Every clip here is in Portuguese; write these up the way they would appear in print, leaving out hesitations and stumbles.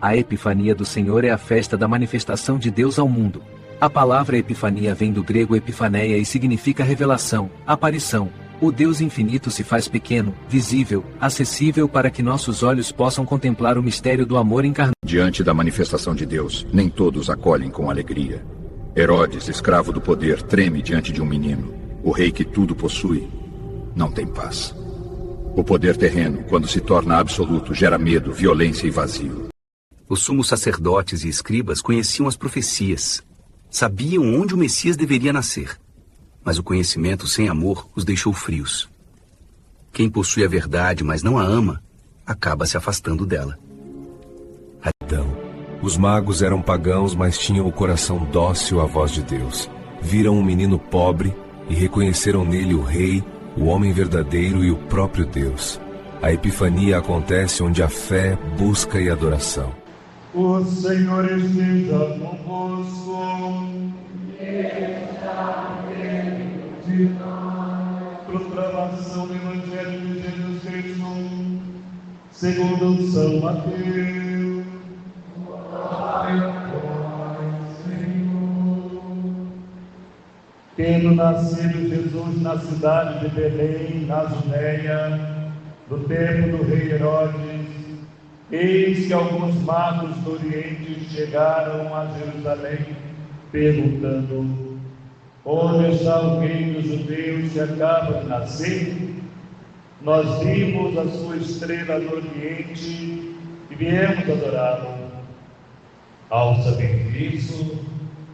A Epifania do Senhor é a festa da manifestação de Deus ao mundo. A palavra Epifania vem do grego epifaneia e significa revelação, aparição. O Deus infinito se faz pequeno, visível, acessível para que nossos olhos possam contemplar o mistério do amor encarnado. Diante da manifestação de Deus, nem todos acolhem com alegria. Herodes, escravo do poder, treme diante de um menino. O rei que tudo possui não tem paz. O poder terreno, quando se torna absoluto, gera medo, violência e vazio. Os sumos sacerdotes e escribas conheciam as profecias. Sabiam onde o Messias deveria nascer. Mas o conhecimento sem amor os deixou frios. Quem possui a verdade, mas não a ama, acaba se afastando dela. Então, os magos eram pagãos, mas tinham o coração dócil à voz de Deus. Viram um menino pobre e reconheceram nele o rei, o homem verdadeiro e o próprio Deus. A Epifania acontece onde a fé, busca e adoração. O Senhor esteja convosco. Proclamação do Evangelho de Jesus Cristo, segundo São Mateus. Glória a vós, Senhor. Tendo nascido Jesus na cidade de Belém, na Judéia, no tempo do rei Herodes, eis que alguns magos do Oriente chegaram a Jerusalém, perguntando: onde está o rei dos judeus que acaba de nascer? Nós vimos a sua estrela no Oriente e viemos adorá-lo. Ao saber disso,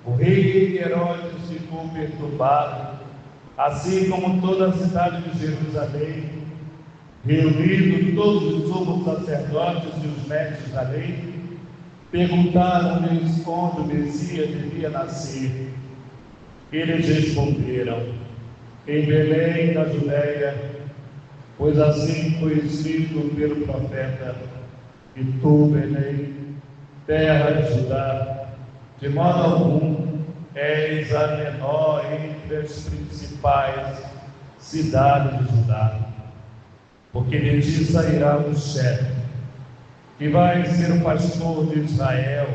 o rei Herodes ficou perturbado, assim como toda a cidade de Jerusalém. Reunindo todos os sumos sacerdotes e os mestres da lei, perguntaram-lhes onde o Messias devia nascer. Eles responderam: em Belém, na Judéia, pois assim foi escrito pelo profeta: e tu, Belém, terra de Judá, de modo algum és a menor entre as principais cidades de Judá, porque de ti sairá um chefe, que vai ser o pastor de Israel,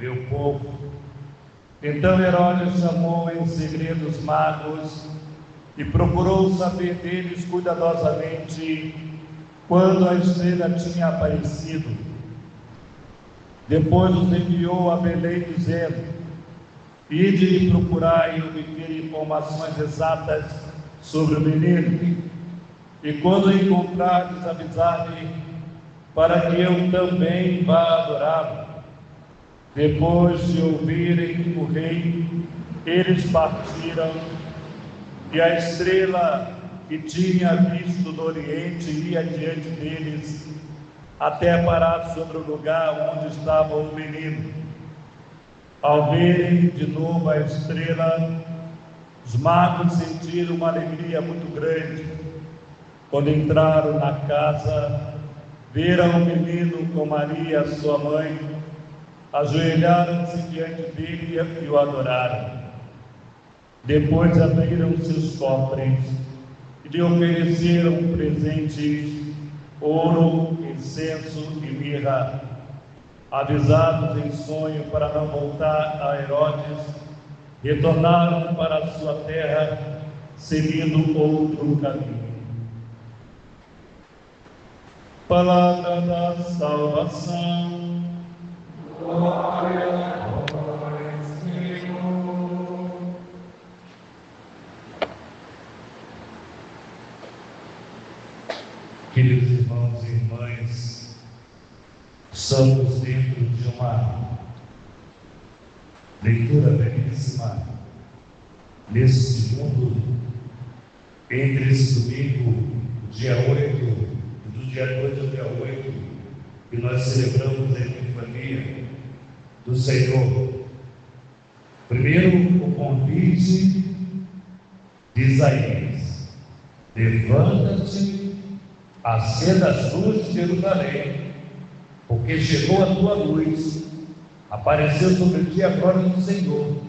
meu povo. Então Herodes chamou em segredo os magos e procurou saber deles cuidadosamente quando a estrela tinha aparecido. Depois os enviou a Belém, dizendo: ide e procurai e obter informações exatas sobre o menino, e quando o encontrardes, avisai-me, para que eu também vá adorá-lo. Depois de ouvirem o rei, eles partiram, e a estrela que tinha visto do Oriente ia diante deles, até parar sobre o lugar onde estava o menino. Ao verem de novo a estrela, os magos sentiram uma alegria muito grande. Quando entraram na casa, viram o menino com Maria, sua mãe, ajoelharam-se diante dele e o adoraram. Depois abriram seus cofres e lhe ofereceram presentes: ouro, incenso e mirra. Avisados em sonho para não voltar a Herodes, retornaram para a sua terra, seguindo outro caminho. Palavra da salvação. Glória a vós, Senhor. Queridos irmãos e irmãs, estamos dentro de uma leitura belíssima nesse segundo, entre esse domingo, dia 8, do dia 2 ao dia 8, que nós celebramos a Epifania do Senhor. Primeiro, o convite de Isaías: levanta-te, acenda as luzes de Jerusalém, porque chegou a tua luz, apareceu sobre ti a glória do Senhor.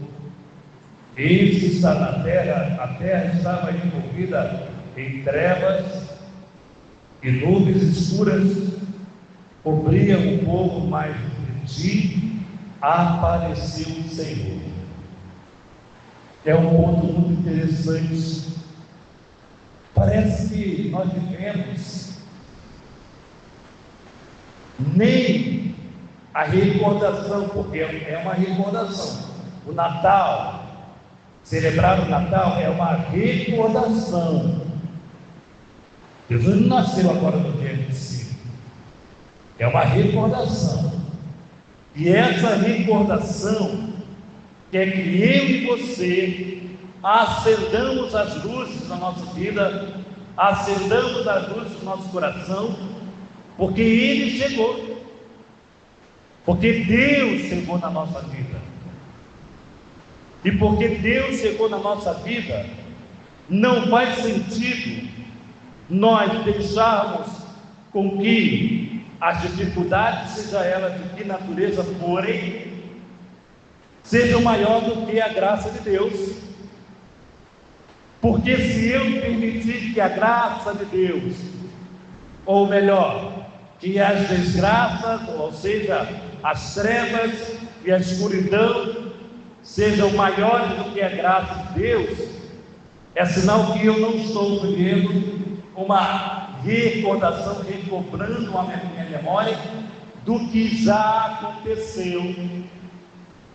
Eis que está na terra, a terra estava envolvida em trevas, e nuvens escuras cobriam o povo mais de apareceu o Senhor. É um ponto muito interessante. Parece que nós vivemos nem a recordação, porque é uma recordação. O Natal, celebrar o Natal é uma recordação. Jesus não nasceu agora no dia 25. É uma recordação. E essa recordação quer que eu e você acendamos as luzes da nossa vida, acendamos as luzes do nosso coração, porque Ele chegou. Porque Deus chegou na nossa vida. E porque Deus chegou na nossa vida, não faz sentido nós deixarmos com que as dificuldades, seja elas de que natureza forem, sejam maior do que a graça de Deus. Porque se eu permitir que a graça de Deus, ou melhor, que as desgraças, ou seja, as trevas e a escuridão sejam maiores do que a graça de Deus, é sinal que eu não estou vivendo uma recordação, recobrando a minha memória do que já aconteceu.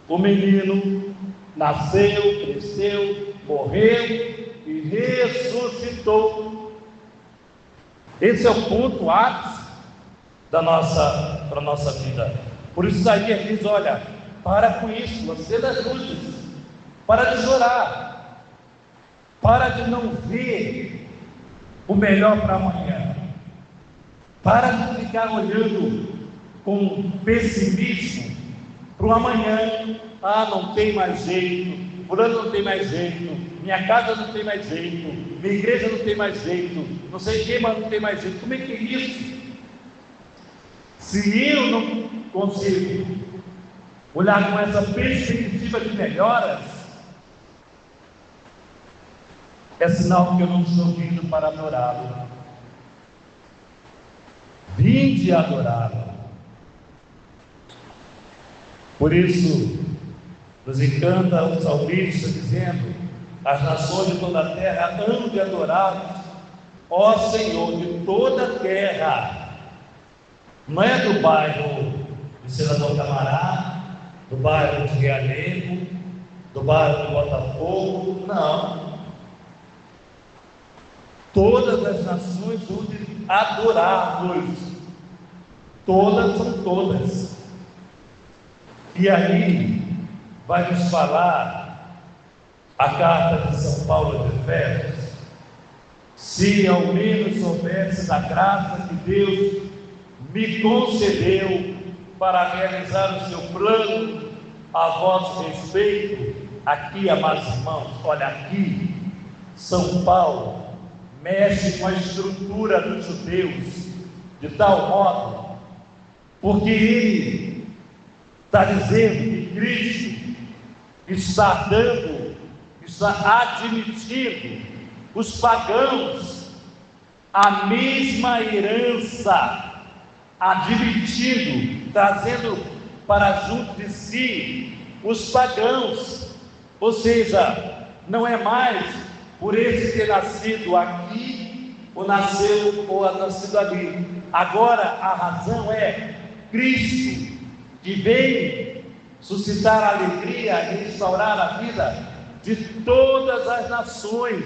O menino nasceu, cresceu, morreu e ressuscitou. Esse é o ponto ápice para a nossa vida. Por isso Isaías diz: olha, para com isso, acenda as luzes, para de chorar, para de não ver o melhor para amanhã, para de ficar olhando com pessimismo para o amanhã. Ah, não tem mais jeito, fulano não tem mais jeito, minha casa não tem mais jeito, minha igreja não tem mais jeito, não sei quem, mas não tem mais jeito. Como é que é isso? Se eu não consigo olhar com essa perspectiva de melhoras, é sinal que eu não estou vindo para adorá-lo. Vinde adorá-lo. Por isso, nos encanta o salmista dizendo: as nações de toda a terra hão de adorar, ó Senhor, de toda a terra. Não é do bairro de Senador Camará, do bairro de Realengo, do bairro de Botafogo, não. Todas as nações vão adorar-nos. Todas são todas. E aí vai nos falar a carta de São Paulo de Efésios: se ao menos soubesse da graça que Deus me concedeu para realizar o seu plano a vosso respeito. Aqui, amados irmãos, olha, aqui São Paulo mexe com a estrutura dos judeus de tal modo, porque ele está dizendo que Cristo está admitindo os pagãos a mesma herança, admitindo, trazendo para junto de si os pagãos. Ou seja, não é mais por esse ter nascido aqui, ou nascido ali. Agora a razão é Cristo, que veio suscitar a alegria e restaurar a vida de todas as nações.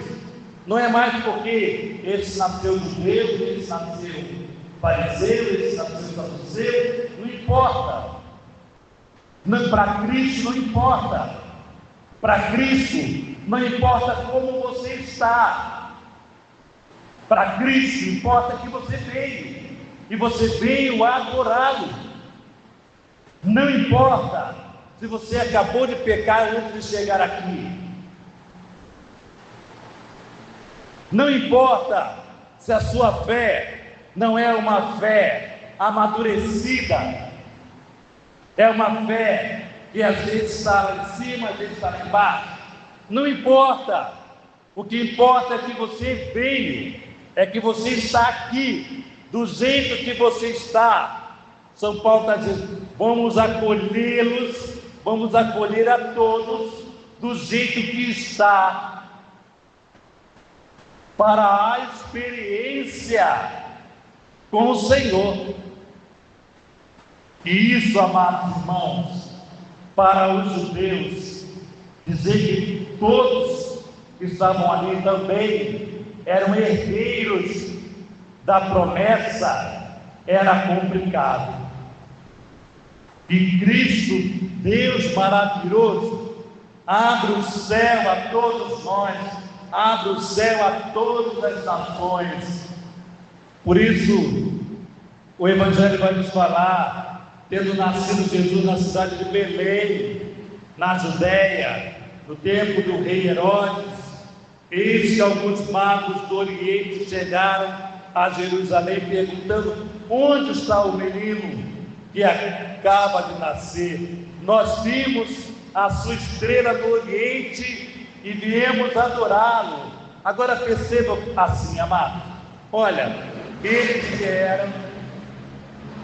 Não é mais porque esse nasceu judeu, esse nasceu fariseu, esse nasceu saduceu, não importa. Para Cristo não importa. Para Cristo não importa como você está. Para Cristo importa que você veio, e você veio adorá-lo. Não importa se você acabou de pecar antes de chegar aqui. Não importa se a sua fé não é uma fé amadurecida, é uma fé que às vezes está lá em cima, às vezes está lá embaixo. Não importa. O que importa é que você veio, é que você está aqui, do jeito que você está. São Paulo está dizendo: vamos acolhê-los, vamos acolher a todos do jeito que está, para a experiência com o Senhor. E isso, amados irmãos, para os judeus, dizer que todos que estavam ali também eram herdeiros da promessa, era complicado. E Cristo, Deus maravilhoso, abre o céu a todos nós, abre o céu a todas as nações. Por isso, o Evangelho vai nos falar, tendo nascido Jesus na cidade de Belém, na Judéia, no tempo do rei Herodes, eis que alguns magos do Oriente chegaram a Jerusalém perguntando: onde está o menino que acaba de nascer? Nós vimos a sua estrela no Oriente e viemos adorá-lo. Agora percebam assim, amados, olha, eles vieram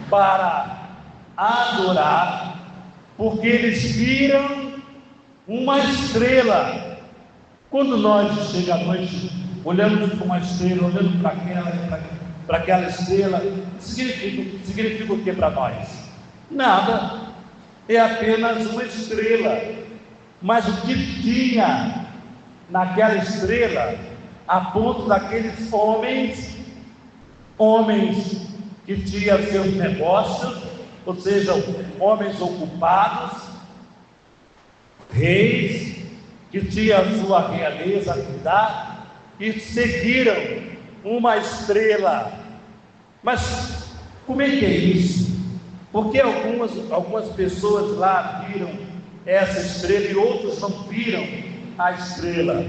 para adorar, porque eles viram uma estrela. Quando nós chega à noite, olhamos para uma estrela, olhando para aquela estrela, significa o que para nós? Nada, é apenas uma estrela. Mas o que tinha naquela estrela, a ponto daqueles homens que tinham seus negócios, ou seja, homens ocupados, reis, que tinham a sua realeza a cuidar, e seguiram uma estrela. Mas como é que é isso? Porque algumas pessoas lá viram essa estrela e outros não viram a estrela.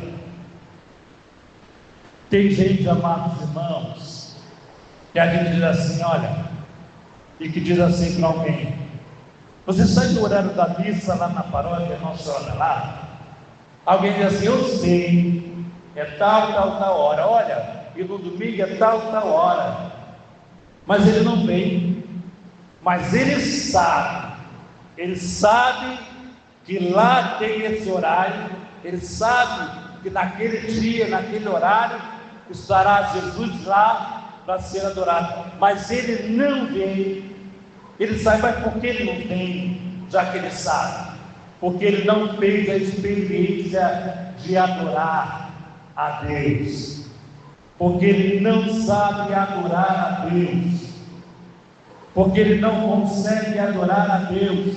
Tem gente, amados irmãos, que a gente diz assim, olha, e que diz assim para alguém: você sai do horário da missa lá na paróquia Nossa Senhora lá? Alguém diz assim: eu sei, é tal hora, olha, e no domingo é tal hora, mas ele não vem. Mas ele sabe que lá tem esse horário, ele sabe que naquele dia, naquele horário, estará Jesus lá para ser adorado, mas ele não vem. Ele sabe, mas por que ele não vem? Já que ele sabe, porque ele não fez a experiência de adorar a Deus, porque ele não sabe adorar a Deus, porque ele não consegue adorar a Deus.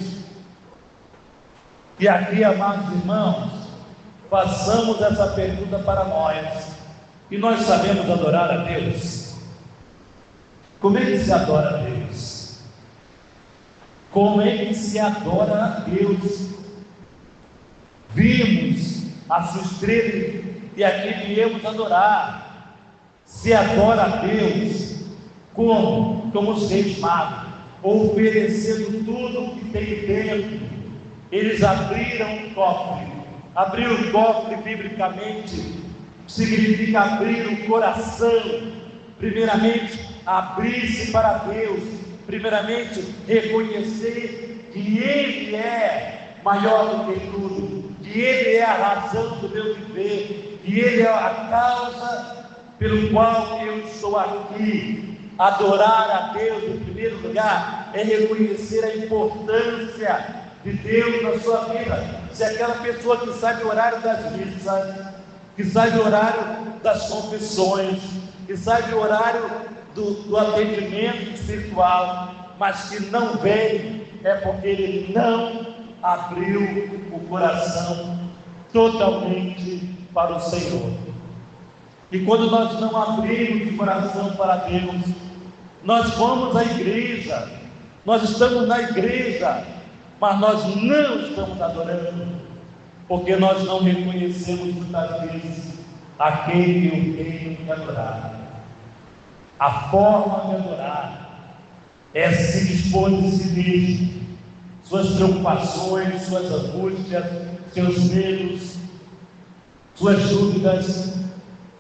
E aqui, amados irmãos, façamos essa pergunta para nós: e nós sabemos adorar a Deus? Como é que se adora a Deus? Como é que se adora a Deus? Vimos a sua estrela e aqui viemos adorar. Se adora a Deus como? Como os reis magos, oferecendo tudo o que tem dentro. Eles abriram um cofre. Abrir o cofre, biblicamente, significa abrir o coração. Primeiramente, abrir-se para Deus. Primeiramente, reconhecer que Ele é maior do que tudo, que Ele é a razão do meu viver, que Ele é a causa pelo qual eu estou aqui. Adorar a Deus, em primeiro lugar, é reconhecer a importância de Deus na sua vida. Se aquela pessoa que sabe o horário das missas, que sabe o horário das confissões, que sabe o horário do atendimento espiritual, mas que não vem, é porque ele não abriu o coração totalmente para o Senhor. E quando nós não abrimos o coração para Deus, nós vamos à igreja, nós estamos na igreja, mas nós não estamos adorando, porque nós não reconhecemos muitas vezes aquele que eu tenho que adorar. A forma de adorar é se dispor de si mesmo, suas preocupações, suas angústias, seus medos, suas dúvidas,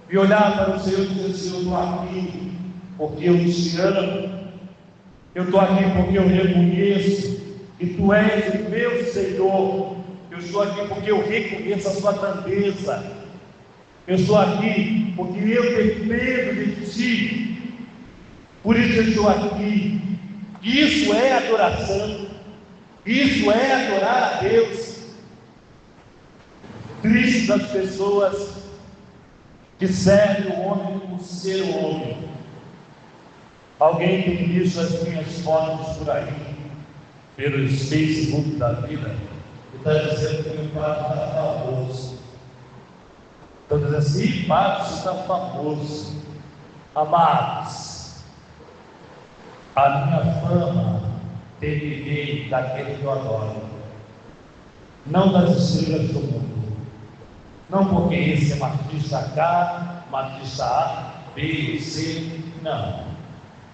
e olhar para o Senhor e dizer: Senhor, eu estou aqui porque eu te amo, eu estou aqui porque eu reconheço que Tu és o meu Senhor. Eu estou aqui porque eu reconheço a Sua grandeza. Eu estou aqui porque eu dependo de Ti. Por isso eu estou aqui. Isso é adoração. Isso é adorar a Deus. Triste das pessoas que servem o homem como ser o homem. Alguém tem visto as minhas fotos por aí, pelos Facebook da vida, e está dizendo que o padre está famoso. Estão dizendo assim, padre, você está famoso. Amados, a minha fama depende daquele que eu adoro, não das estrelas do mundo. Não porque esse é um artista K, um artista A, B, C, não.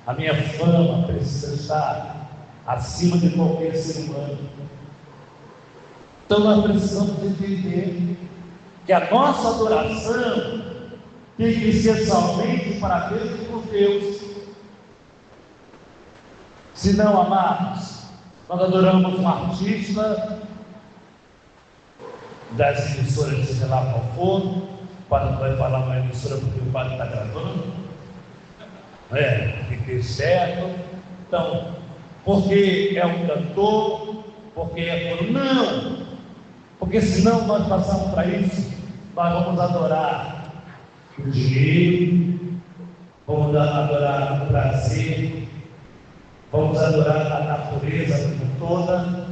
A minha fama precisa estar acima de qualquer ser humano. Então nós precisamos entender que a nossa adoração tem que ser somente para Deus e por Deus. Se não, amados, nós adoramos um artista das emissoras de sei lá qual for. O padre não vai falar uma emissora porque o padre está gravando. Fiquei certo. Então, porque é um cantor, porque é por... Não! Porque senão nós passamos para isso, nós vamos adorar o dinheiro, vamos adorar o prazer, vamos adorar a natureza como toda,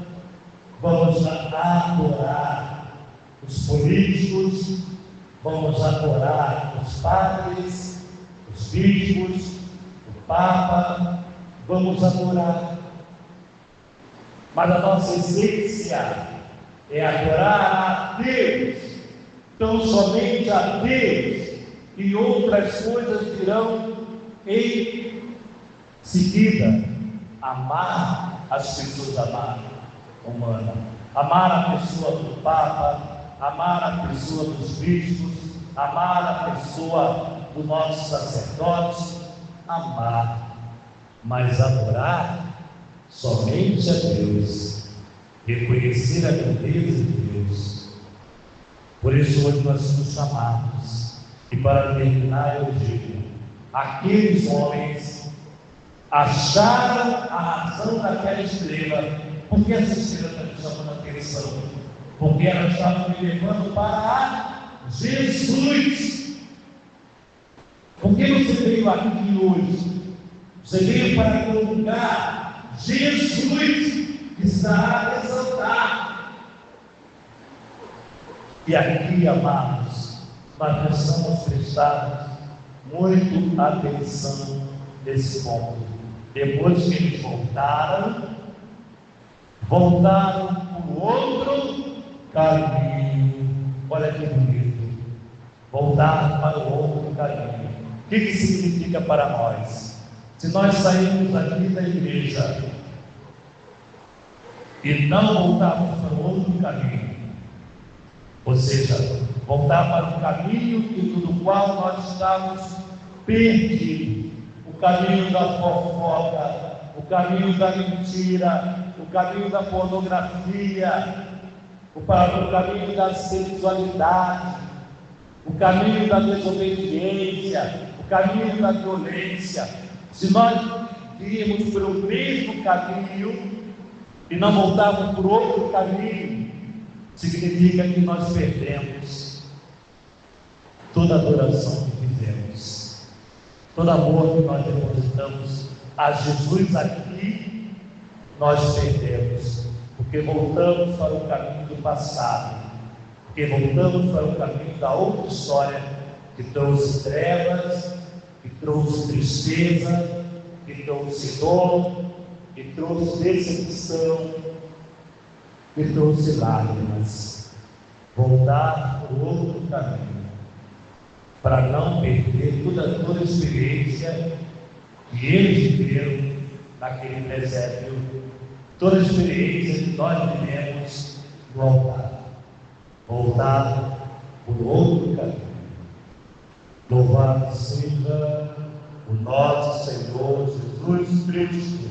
vamos adorar os políticos, vamos adorar os padres, os bispos, o Papa, vamos adorar. Mas a nossa essência é adorar a Deus, então somente a Deus, e outras coisas virão em seguida. Amar as pessoas humanas, amar a pessoa do Papa, amar a pessoa dos bispos, amar a pessoa do nosso sacerdote, amar, mas adorar somente a Deus, reconhecer a grandeza de Deus. Por isso hoje nós somos chamados, e para terminar eu digo, aqueles homens acharam a razão daquela estrela. Por que essa estrela está me chamando a atenção? Porque ela estava me levando para Jesus. Por que você veio aqui hoje? Você veio para colocar Jesus, que está a exaltar. E aqui, amados, nós precisamos prestar muito atenção nesse ponto. Depois que eles voltaram por outro caminho. Olha que bonito. Voltaram para o outro caminho. O que significa para nós? Se nós sairmos aqui da igreja e não voltarmos para o outro caminho, ou seja, voltar para o caminho do qual nós estamos perdidos, o caminho da fofoca, o caminho da mentira, o caminho da pornografia, o caminho da sexualidade, o caminho da desobediência, o caminho da violência. Se nós irmos pelo mesmo caminho e não voltarmos por outro caminho, significa que nós perdemos toda a adoração que fizemos, todo amor que nós depositamos a Jesus aqui, nós perdemos, porque voltamos para o caminho do passado, porque voltamos para o caminho da outra história que trouxe trevas, que trouxe tristeza, que trouxe dor, que trouxe decepção, que trouxe lágrimas. Voltar para o outro caminho, para não perder toda a experiência que eles viveram naquele presépio, toda a experiência que nós vivemos no altar. Voltar por outro caminho. Louvado seja o nosso Senhor Jesus Cristo.